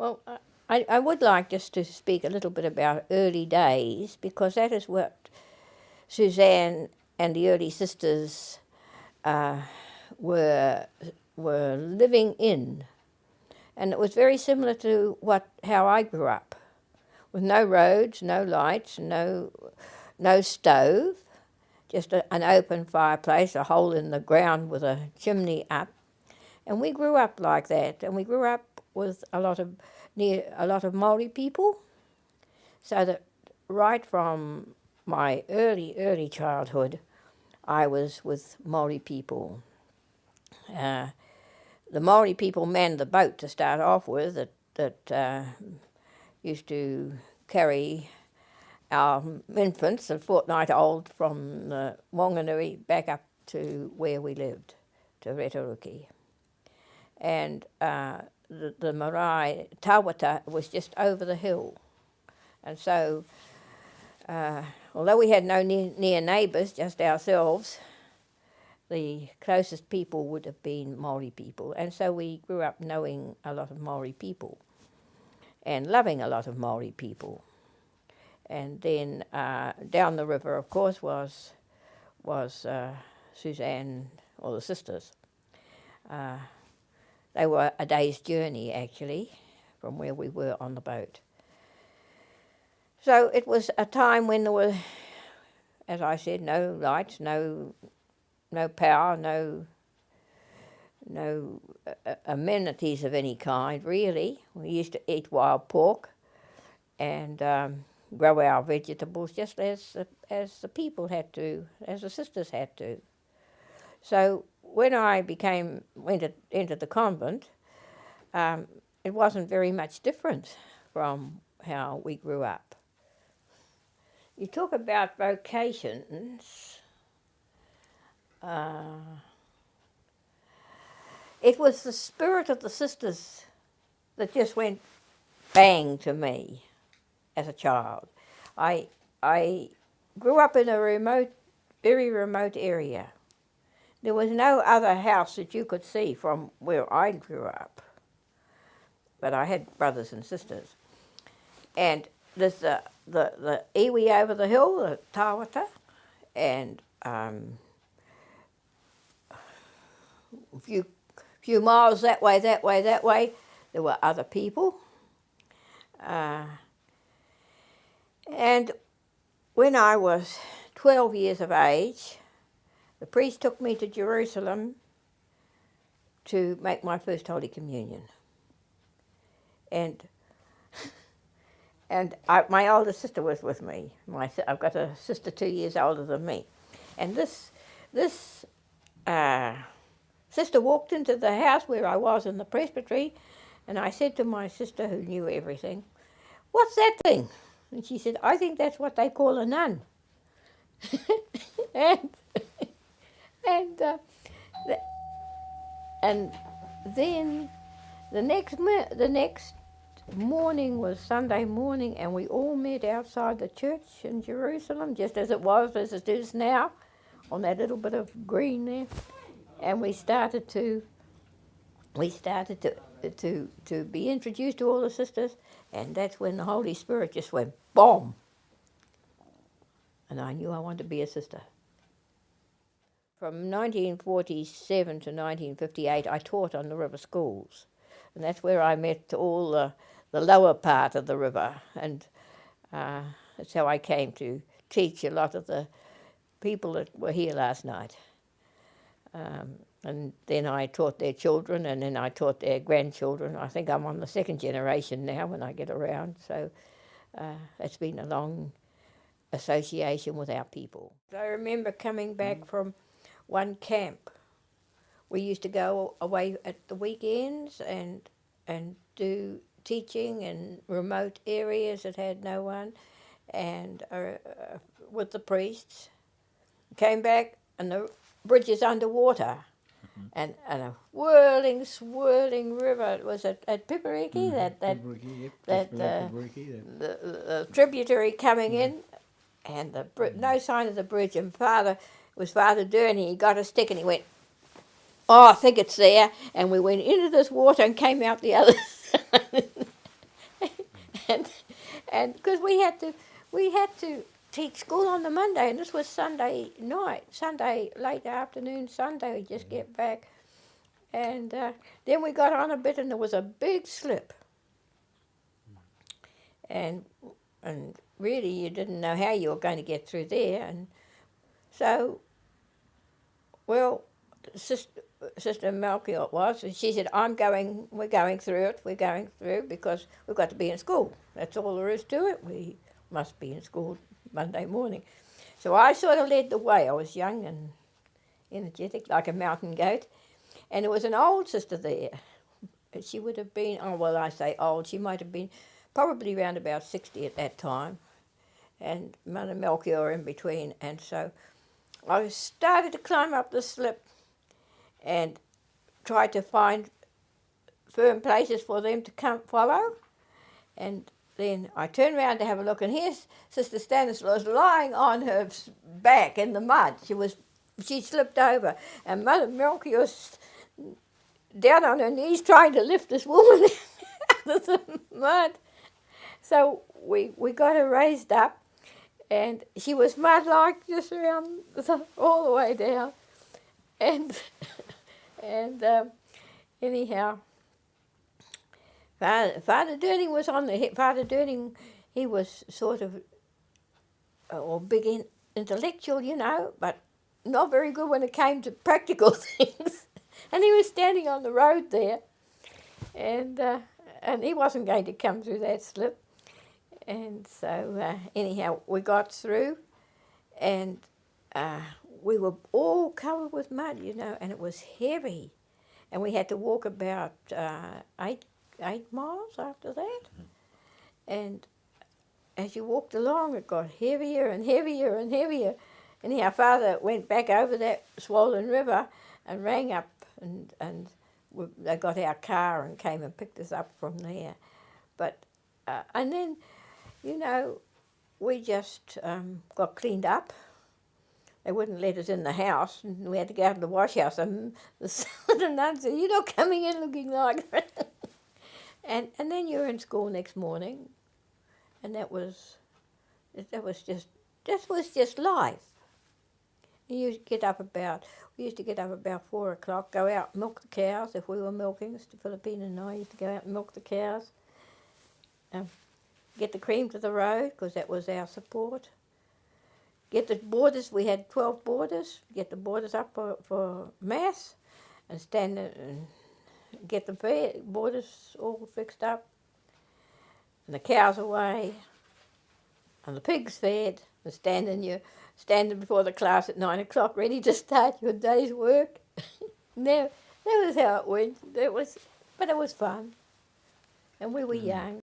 Well, I would like just to speak a little bit about early days, because that is what Suzanne and the early sisters uh, were living in, and it was very similar to how I grew up, with no roads, no lights, no stove, just an open fireplace, a hole in the ground with a chimney up, and we grew up like that, and we grew up with a lot of Maori people, so that right from my early childhood, I was with Maori people. The Maori people manned the boat to start off with that used to carry our infants, a fortnight old, from the Wanganui back up to where we lived, to Retaruki. And the marae, Tawata, was just over the hill. And so, although we had no near neighbours, just ourselves, the closest people would have been Maori people. And so we grew up knowing a lot of Maori people and loving a lot of Maori people. And then down the river, of course, was Suzanne, or the sisters. They were a day's journey, actually, from where we were on the boat. So it was a time when there were, as I said, no lights, no power, no amenities of any kind, really. We used to eat wild pork and grow our vegetables just as the people had to, as the sisters had to. So when I went into the convent, it wasn't very much different from how we grew up. You talk about vocations. It was the spirit of the sisters that just went bang to me as a child. I grew up in a very remote area. There was no other house that you could see from where I grew up. But I had brothers and sisters. And there's the iwi over the hill, the Tawata, and a few miles that way, there were other people. And when I was 12 years of age, the priest took me to Jerusalem to make my first Holy Communion. And my older sister was with me. I've got a sister 2 years older than me. And this sister walked into the house where I was in the presbytery, and I said to my sister, who knew everything, "What's that thing?" And she said, "I think that's what they call a nun." and then the next morning was Sunday morning, and we all met outside the church in Jerusalem, just as it is now, on that little bit of green there, and we started to be introduced to all the sisters, and that's when the Holy Spirit just went boom, and I knew I wanted to be a sister. From 1947 to 1958, I taught on the river schools, and that's where I met all the lower part of the river, and that's how I came to teach a lot of the people that were here last night. And then I taught their children, and then I taught their grandchildren. I think I'm on the second generation now when I get around, so it's been a long association with our people. I remember coming back from one camp. We used to go away at the weekends and do teaching in remote areas that had no one, and with the priests. Came back and the bridge is underwater, and a whirling, swirling river. It was at Pipariki, the tributary coming in, and no sign of the bridge. And Father Durney, he got a stick and he went, "Oh, I think it's there." And we went into this water and came out the other side. and because we had to teach school on the Monday, and this was Sunday night, Sunday late afternoon, Sunday. We just get back, and then we got on a bit, and there was a big slip, and really you didn't know how you were going to get through there, and so, well, Sister Melchior it was, and she said, we're going through because we've got to be in school. That's all there is to it. We must be in school Monday morning. So I sort of led the way. I was young and energetic, like a mountain goat, and there was an old sister there. She would have been, oh, well, I say old, she might have been probably around about 60 at that time, and Mother Melchior in between, and so I started to climb up the slip and tried to find firm places for them to come follow. And then I turned around to have a look, and here's Sister Stanislaus lying on her back in the mud. She slipped over, and Mother Melchior's down on her knees trying to lift this woman out of the mud. So we got her raised up, and she was mud-like just around all the way down. And anyhow, Father Durning was on the Father Durning. He was sort of big intellectual, you know, but not very good when it came to practical things. And he was standing on the road there, and he wasn't going to come through that slip. And so anyhow, we got through, and we were all covered with mud, you know, and it was heavy. And we had to walk about 8 miles after that. And as you walked along, it got heavier and heavier and heavier. And our Father went back over that swollen river and rang up, and they got our car and came and picked us up from there. But and then, you know, we just got cleaned up. They wouldn't let us in the house, and we had to go out to the wash house. And the nun said, "You're not coming in looking like that." and then you were in school next morning, and that was just life. We used to get up about 4 o'clock, go out and milk the cows if we were milking. Mr. Philippine and I used to go out and milk the cows. Get the cream to the road, because that was our support. Get the borders, we had 12 borders, get the borders up for Mass, and stand and get the borders all fixed up, and the cows away, and the pigs fed, and standing before the class at 9 o'clock ready to start your day's work. That was how it went. But it was fun, and we were young.